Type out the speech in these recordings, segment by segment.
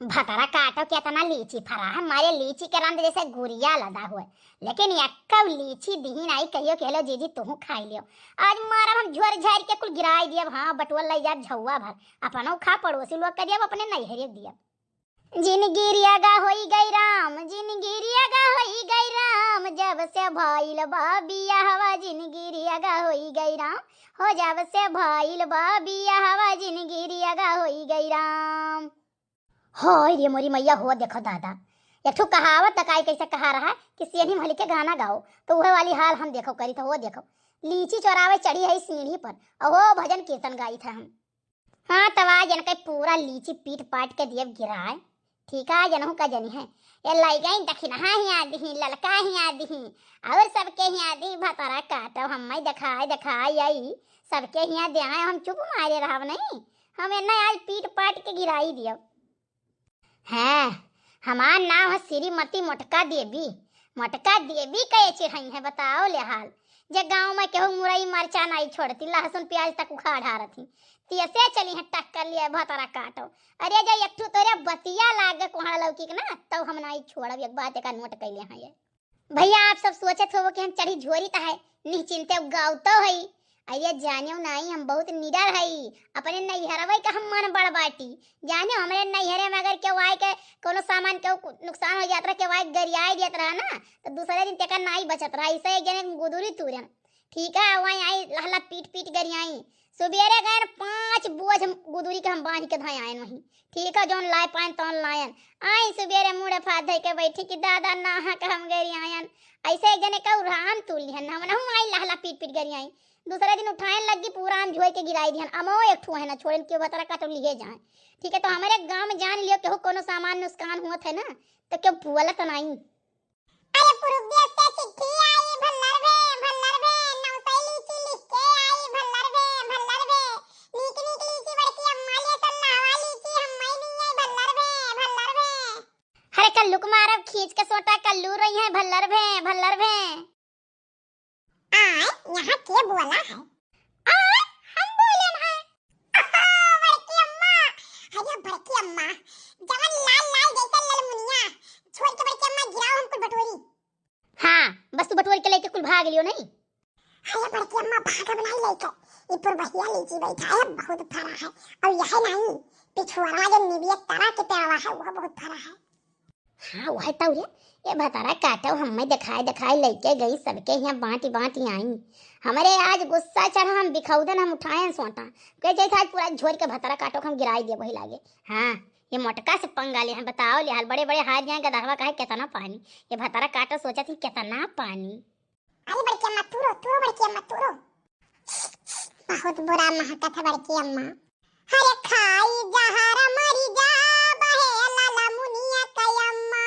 भतरा काटो क्या तना लीची फरा है मारे लीची के रंग जैसे गुड़िया लदा हुआ लेकिन यक्का लीची दीन आई कहियो कहलो जीजी तुहू खाई लियो। आज मारा हम झोर झाड़ के कुल गिराई दिया। हाँ बटुआ लई जा झौवा भर अपनो खा पड़ोसी लोग करिए अपने नैहरे दिया। जिंदगी रियागा होई गई राम जिंदगी रियागा होई गई राम जब से भइल बा बियाहवा जिंदगी रियागा होई गई राम हो जब से भइल बा बियाहवा जिंदगी रियागा होई गई राम। हो रे मोरी मैया हो देखो दादा एक ठो कहावत तकाई कैसे कहा रहा है कि सेनी महली के गाना गाओ तो वह वाली हाल हम देखो करी तो वो देखो लीची चोरावे चढ़ी है सीढ़ी पर और वो भजन कीर्तन गाई था हम। हाँ तवा जन के पूरा लीची पीट पाट के दिए गिराए ठीक है जनहू का जनी है ये लाई गई दखिनहा ही आदि ललका ही आदि और सबके ही आदि भतरा काटो हम दिखाए दिखाई आई सबके यहाँ दे हम चुप मारे रहा नहीं हमें न आज पीट पाट के गिराई दिया है। हमार नाम है श्रीमती मोटका देवी कहे चिढ़ई है बताओ ले हाल जे गांव में केहू मुरई मरचा नहीं छोड़ती लहसुन प्याज तक उखाड़ ढारती तियसे चली है टक्कर लिए भतरा काटो। अरे जो एक ठू तोरे बतिया लागे कोहड़ा लौकी के ना तो हम नहीं छोड़ब एक बात एक नोट कैले हैं ये भैया आप सब सोचत हो कि हम चढ़ी झोरी ता है निश्चिंते गावतो है। अरे जानियो नहीं हम बहुत निडर हई अपने नैहरवे का हम मन बड़ बाटी जानियो हमारे नैहरे में अगर केहू आए के कोनो सामान के नुकसान हो जात रहा केहू आए गरियाई देत रहा ना तो दूसरे दिन तेका नहीं बचत रहा ऐसे एक जने गुदुरी तुरन ठीक है वहीं आई लहला पीट पीट गरियाई सुबेरे गए 5 बोझ गुदुरी के हम बांध के धाए आयन वहीं ठीक है जोन लाए पान तौन लायन आई सुबेरे मुड़े फाद धई के बैठी कि दादा नहा के हम गरियायन ऐसे एक जने का राम तुलियन हम ना आई लहला पीट पीट गरियाई दूसरे दिन उठाए लगी पूरा आम झोई के गिराई दिहन अमो एक ठू है ना छोड़न के बतरा का तो लिए जाए ठीक है। तो हमारे गांव में जान लियो केहू कोनो सामान नुकसान हुआ थे ना तो क्यों बुआला तो नहीं। अरे पुरुष से चिट्ठी आई भल्लर भे नौसई लीची लिख के आई भल्लर भे नीक नीक लीची बड़की अम्मा लिए तल्ला वाली लीची हम मैं नहीं आई भल्लर भे हरे कल्लू को मारब खींच के सोटा कल्लू रही है भल्लर भे यहाँ के बोला है हम बोले हैं बड़की अम्मा अरे बड़की अम्मा जवन लाल लाल जैसा ललमुनिया छोड़ के बड़की अम्मा गिराओ हमको बटोरी। हाँ बस तू बटोरी के लेके कुल भाग लियो नहीं। अरे बड़की अम्मा भागा बनाई लेके ये पर भैया लीची बैठा है बहुत फरा है और यह नहीं पिछुआरा जो निबियत तारा के पेड़वा है वह बहुत फरा है। हाँ वह तो ये भतारा काटो हमें दिखाई लेके गई सबके यहाँ बांटी आई हमारे आज गुस्सा चढ़ा हम दिखौदन हम उठाए सोटा कह जैसे आज पूरा झोर के भतारा काटो हम गिराई दिए वही लागे। हाँ ये मोटका से पंगा ले हैं बताओ ले हाल बड़े बड़े हाथ जाए गदहवा कहे कितना पानी ये भतारा काटो सोचा थी कितना पानी। अरे बड़की अम्मा तुरो बड़की अम्मा तुरो बहुत बुरा महका था बड़की अम्मा। अरे खाई जहरा मरी जा बहे लाला मुनिया कयम्मा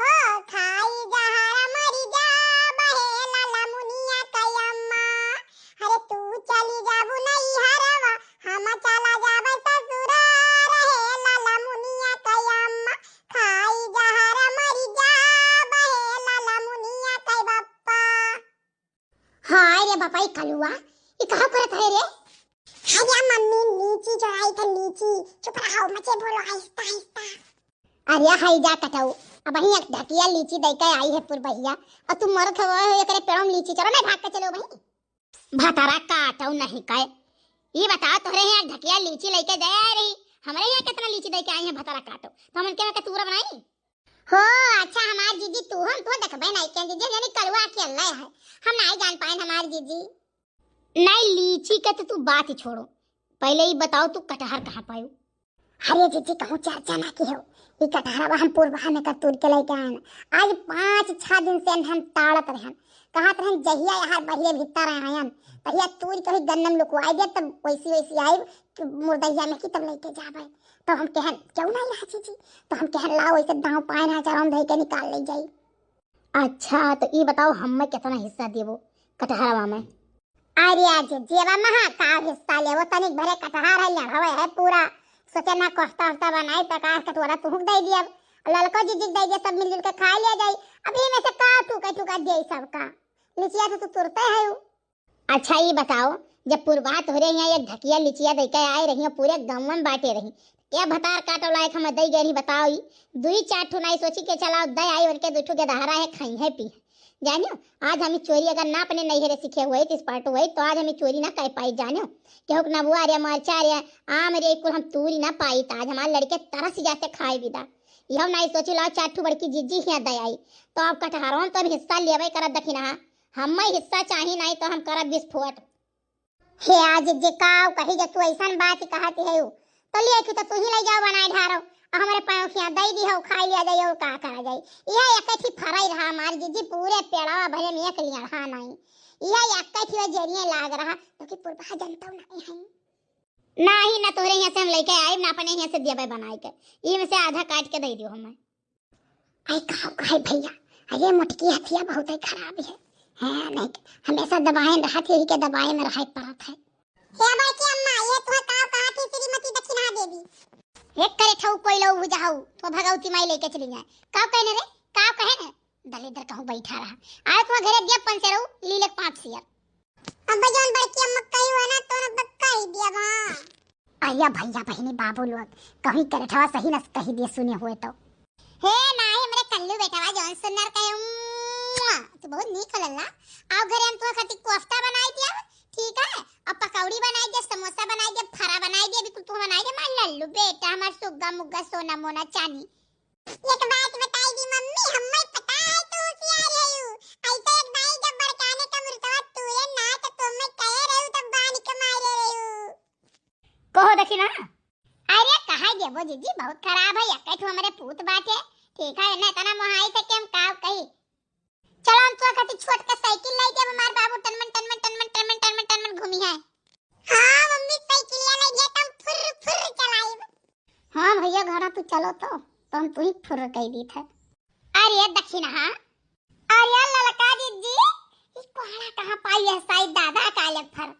हो खाई जहरा मरी जा बहे लाला मुनिया कयम्मा। अरे तू चली जाबू नहीं हरवा हम चला जाबे ससुरा रहे लाला मुनिया कयम्मा खाई जहरा मरी जा बहे लाला मुनिया कय बप्पा। हाय रे बापा ई कलुआ ई कहां परत है रे। अरे मम्मी लीची जो आई था लीची चुप रहो मचे बोलो आहिस्ता आहिस्ता। अरे हाय जा कटाऊ अब वही एक ढकिया लीची दे के आई है पुर भैया और तुम मरत हो एकरे पेड़ों में लीची चलो मैं भाग के चलो भाई भतारा काटऊ नहीं काए ये बताओ तोरे यहाँ ढकिया लीची लेके दे आ रही हमारे यहाँ कितना लीची दे के आई है भतारा काटो तो हम उनके में तूरा बनाई हो। अच्छा हमार जीजी तू हम तो देखबे नहीं के जीजी यानी कलवा के अल्लाह है हम नहीं जान पाए हमार जीजी नहीं लीची का तो तू बात ही छोड़ो पहले ही बताओ तू कटहर कहाँ पायो। अरे जीजी कहूँ चर्चा ना की हो ये कटहरा हम पूर्वा में का तोड़ के लेके आए आज 5-6 दिन से हम ताड़त रहन कहत रहन जहिया यहाँ बहिरे भीतर आयन तहिया तोड़ के गन्नम लुकवाई दे तब वैसी आई मुर्दैया में की तब लेके जाबे तो हम कहन क्यों नहीं रहा जीजी तो हम कहन लाओ ऐसे दांव पाए ना चारों धई के निकाल ले जाई। अच्छा तो ये बताओ हम में कितना हिस्सा देबो कटहरवा में। अरे आज जेवा महा का हिस्सा लेवो तनिक भरे कटहर है हवे है पूरा सोचे ना कोफ्ता वफ्ता बनाई प्रकाश का थोड़ा तुहक दे दिया ललको जीजी दे दिया सब मिलजुल के खा लिया जाई अभी में से का टुका दे सबका लिचिया तो तुरते है। अच्छा ये बताओ जब पूर्वा तोरे यहाँ एक ढकिया लिचिया दे के आए रही पूरे गाँव में बांटे रही क्या भतार काटो लायक हम दई गई बताओ दुई चार ठो नहीं सोची के चलाओ दई आई और के दुठो के दहरा है खाई है पी जानियो। आज हमें चोरी अगर ना अपने नहीं हेरे सीखे हुए इस पार्ट हुए तो आज हमें चोरी ना कर पाई जानियो। क्यों ना बुआ रे मरचा रे आम रे कुल हम तूरी ना पाई आज हमारे लड़के तरस जाते खाए विदा यह नहीं सोची लाओ चार ठो बड़की जीजी यहाँ दई आई तो अब कटहरों तो हिस्सा लेवे करत दखिना हम हिस्सा चाहिए नहीं तो हम करब विस्फोट। हे आज जे काव कही जे तू ऐसा बात कहती है तो ले कि तो तू ही ले जाओ बनाए ढारो हमारे पाँव खिया दई दी हो खाई लिया जाइयो का करा जाई यह एकठी फराई रहा हमार जीजी पूरे पेड़वा भरे में एक लिया रहा नहीं यह एकठी जरिए लाग रहा तो कि पूर्वा जनता नहीं है नहीं ना तोरे यहाँ से हम लेके आए ना अपने यहाँ से दिया बनाए के ये में से आधा काट के दे दियो हमें। आई कहो कहे भैया अरे मोटकी हथिया बहुत ही खराब है नहीं हमेशा दबाए रहा थे के दबाए में रहा पड़त है। हे बड़की अम्मा ये तो काव कहती श्रीमती दक्षिणा देवी एक करे ठौ कोई लो बुझाऊ तो भगवती माई लेके चली जाए काव कहने रे काव कहे ना दलेदर कहूं बैठा रहा आए तो घरे दिया पंच रहू लीले 5 शेयर अब जौन बड़की अम्मा कही हो ना तो न बक्का ही दिया बा आया भैया बहनी बाबू लोग कहीं करे ठवा सही न कही दिए सुने हुए तो हे नाही हमरे कल्लू बेटावा जौन सुनर कहे तो बहुत नीक लल्ला आओ घरे हम तो खातिर कोफ्ता बनाई दिया ठीक है और पकौड़ी बनाई दे समोसा बनाई दे फरा बनाई दे बिल्कुल तू बनाई दे मान लल्लू बेटा हमार सुग्गा मुग्गा सोना मोना चानी। एक बात बताई दी मम्मी हमें पता है तू होशियार है यू ऐसे एक बाई जब बड़काने का मुर्तवा तू ये ना तो तुम मैं कह रही हूं तब बानी कमाई ले रही हूं कहो देखी ना अरे कहा देबो जीजी बहुत खराब है एकठ हमरे पूत बाटे ठीक है ना तना मोहाई से केम काव कही चलो हम तो खातिर छोट का साइकिल लाई दे हमार बाबू टनमन घूमी है। हां मम्मी साइकिल लाई दे तुम फुर चलाई। हां भैया घरा तू चलो तो हम तू ही फुर कह दी था। अरे दक्षिणा हां अरे ललका जीजी ई कोहड़ा कहां पाई है साई दादा काले फर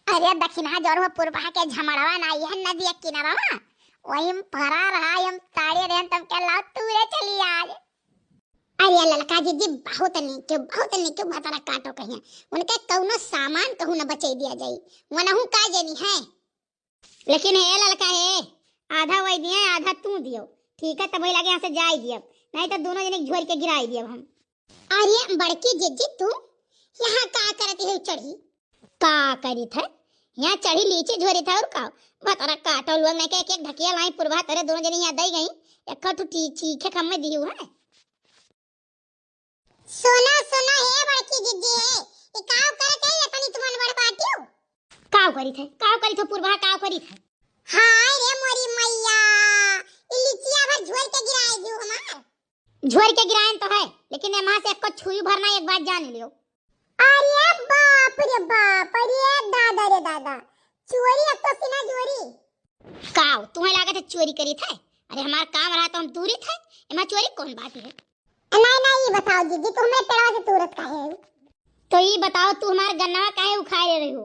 अरे दक्षिणा जोर पूर्वा के झमड़वा ना यह नदी किनारा वही फरा रहा हम ताड़े रहन तब के ला तूरे चली आज। अरे ललका जीजी बहुत नीचे भतरा काटो कहिया उनके कौनो सामान कहू न बचाई दिया जाई वनहु का जनी है लेकिन हे ललका है आधा वही दिया आधा तू दियो ठीक है तब लगे यहाँ से जाई दिया नहीं तो दोनों जने झोर के गिराई दिया हम। अरे बड़की जीजी तू यहाँ का करती है चढ़ी का करी था यहाँ चढ़ी लीची झोरी था और का भतरा काटो लोग मैं एक एक ढकिया लाई पूर्वा तेरे दोनों जने यहाँ दई गई एक तो चीखे खम्मे दियो है। सोना हे बड़की जीजी है ये काव करते है तनी तुमन बड़ पाटियो काव करी थे पूर्वा काव करी थे। हाय रे मोरी मैया ई लीचिया भर झोर के गिराए दियो हमार झोर के गिराएन तो है लेकिन एमा से एक छुई भरना एक बात जान लियो। अरे बाप रे दादा रे दादा चोरी अब तो सिना चोरी काव तुम्हें लागत है चोरी करी थे अरे हमार काम रहा तो हम दूरी थे एमा चोरी कौन बात है। नहीं बताओ जीजी तुम मेरे पेड़वा से तुरंत काहे हो तो ये बताओ तू हमार गन्ना काहे उखाड़ रही हो।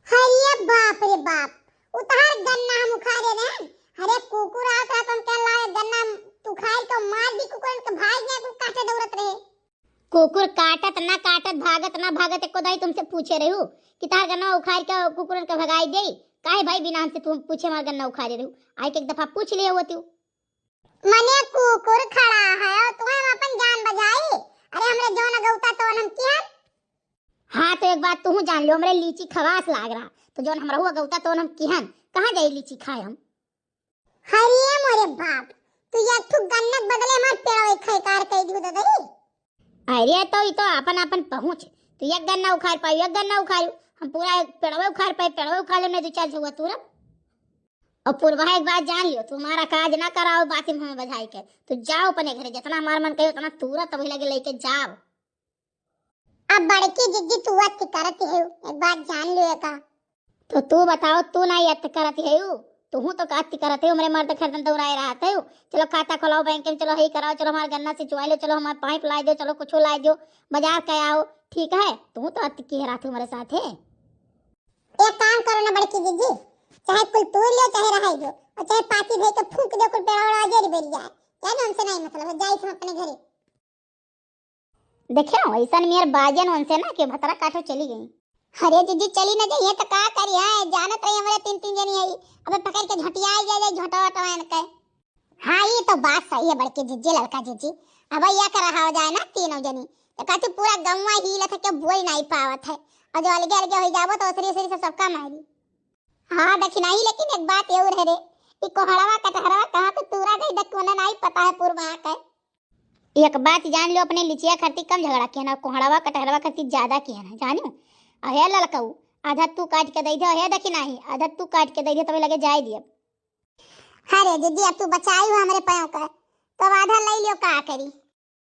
अरे बाप रे बाप उतार गन्ना हम उखाड़ रहे हैं अरे कुकुर आता तुम क्या लाए गन्ना तू खाए तो मार दी कुकुर के भाई ने को काटे दौड़त रहे कुकुर काटत ना काटत भागत ना भागत एको दाई तुमसे पूछे रही हूँ कि तार गन्ना उखाड़ के कुकुरन के भगाई दे काहे भाई बिना हमसे तुम पूछे हमार गन्ना उखाड़ रही हूँ आई एक दफा पूछ लिया हुआ तू मने कुकुर खड़ा है और तुम्हें अपन जान बजाई अरे हमरे जोन गौता तो हम क्या। हाँ तो एक बात तू जान लो हमरे लीची खवास लाग रहा तो जोन हमरा हुआ गौता तो हम किहन कहां जाई लीची खाए हम। हरिये मोरे बाप तू या तू गन्नत बदले हमार पेड़वा खाए कार कह दियो दे अरे तो ई तो अपन पहुंच तो एक गन्ना उखाड़ पाई एक गन्ना उखाड़ू हम पूरा पेड़वा उखाड़ पाई पेड़वा उखाड़ लेने दो चार हुआ तुरंत और पूर्वा एक बात जान लियो तुम्हारा काज ना कराओ बात में बधाई के तो जाओ अपने घरे जितना हमार मन कहे उतना तुरंत वही लगे लेके जाओ। अब बड़की जिद्दी तू अत करती है एक बात जान लियो का तो तू बताओ तू ना अत करती है तू तो काती करते हो मेरे मर्द खरदन दौड़ाए रहते हो चलो खाता खोलाओ बैंक में चलो यही कराओ चलो हमारे गन्ना से चुआ लो चलो हमारे पाइप ला दो चलो कुछ ला दो बाजार के आओ ठीक है तू तो अत की रहा हमारे साथ है। एक काम करो ना बड़की जिद्दी चाहे कुल तोड़ लो चाहे रहाई दो और चाहे पाती दे के फूंक दो कुल पेड़वा जरी बेरी जाए क्या ना हमसे नहीं मतलब जाई तुम अपने घरे। देखियो ऐसा मेरे बाजन उनसे ना कि भतरा काटो चली गई अरे जीजी चली ना जाइए तो का करी है, जानत रही हमारे तीन तीन जनी आई, अबे पकड़ के झटिया आ जाए झोटा वटवान के। हाँ ये तो बात सही है बड़की जीजी, लड़का जीजी। अब या कर रहा हो जाए ना तीनों जनी तो कहती पूरा गौवा ही लथ के बोल नहीं पावत है, और जो अलगे अलगे हो जाबो तो उसरी उसरी से सबका मारी। हाँ दक्षिणा ही, लेकिन एक बात ये है रे, ई कोहड़वा कटहरवा कहाँ पे तूरा गई दक कोना नहीं पता है पूर्वा के। एक बात जान लो, अपने लिचिया खाती कम झगड़ा किया ना, कोहड़ावा कटहरवा खाती ज्यादा किया ना, जानो। अहे ललकऊ आधा तू काट के दे दे, अहे दक्षिणा ही आधा तू काट के दे दे, तब लगे जाए दिए। अरे दीदी अब तू बचाई हो हमारे पैरों का, तो आधा ले लियो का करी।